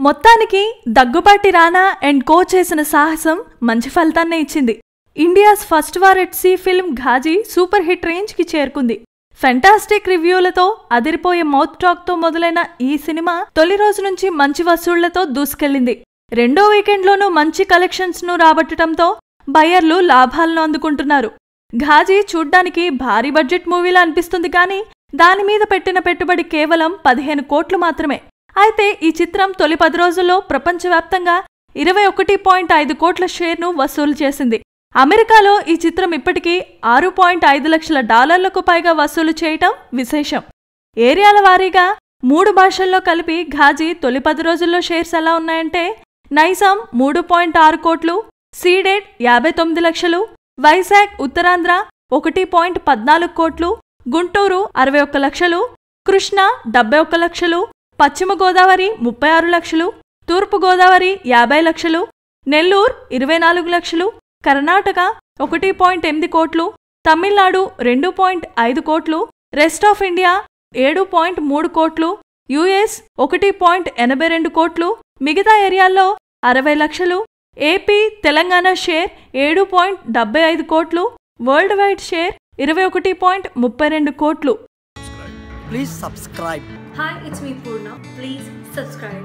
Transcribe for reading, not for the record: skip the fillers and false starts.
మొత్తానికి దగ్గుబాటి రానా and co చేసిన సాహసం మంచి ఫలితాన్నే ఇచ్చింది. India's first war at sea film Ghazi super hit రేంజ్కి చేరుకుంది. ఫెంటాస్టిక్ రివ్యూలతో అదిరిపోయే మౌత్ టాక్తో మొదలైన ఈ సినిమా తొలి రోజు నుంచి మంచి వసూళ్లతో దూసుకెళ్లింది. రెండో వీకెండ్లోనూ మంచి కలెక్షన్స్ను రాబట్టడంతో బయ్యర్లు లాభాలను అందుకుంటున్నారు. ఘాజీ చూడ్డానికి భారీ బడ్జెట్ మూవీలా అనిపిస్తుంది కానీ దానిమీద పెట్టిన పెట్టుబడి కేవలం 15 కోట్లు మాత్రమే. అయితే ఈ చిత్రం తొలి 10 రోజుల్లో ప్రపంచవ్యాప్తంగా 21.5 కోట్ల షేర్ను వసూలు చేసింది. అమెరికాలో ఈ చిత్రం ఇప్పటికీ $6.5 లక్షల పైగా వసూలు చేయటం విశేషం. ఏరియాల వారీగా 3 భాషల్లో కలిపి ఘాజీ తొలి 10 రోజుల్లో షేర్స్ ఎలా ఉన్నాయంటే నైజాం 3.6 కోట్లు, సీడెడ్ 59 లక్షలు, వైజాగ్ ఉత్తరాంధ్ర 1.14 కోట్లు, గుంటూరు 61 లక్షలు, కృష్ణా 71 లక్షలు, పశ్చిమ గోదావరి 36 లక్షలు, తూర్పు గోదావరి 50 లక్షలు, నెల్లూరు 24 లక్షలు, కర్ణాటక 1.8 కోట్లు, తమిళనాడు 2.5 కోట్లు, రెస్ట్ ఆఫ్ ఇండియా 7.3 కోట్లు, యుఎస్ 1.82 కోట్లు, మిగతా ఏరియాల్లో 60 లక్షలు, ఏపీ తెలంగాణ షేర్ 7.75 కోట్లు, వరల్డ్ వైడ్ షేర్ 21.32 కోట్లు. Please subscribe. Hi, it's me Purna. Please subscribe.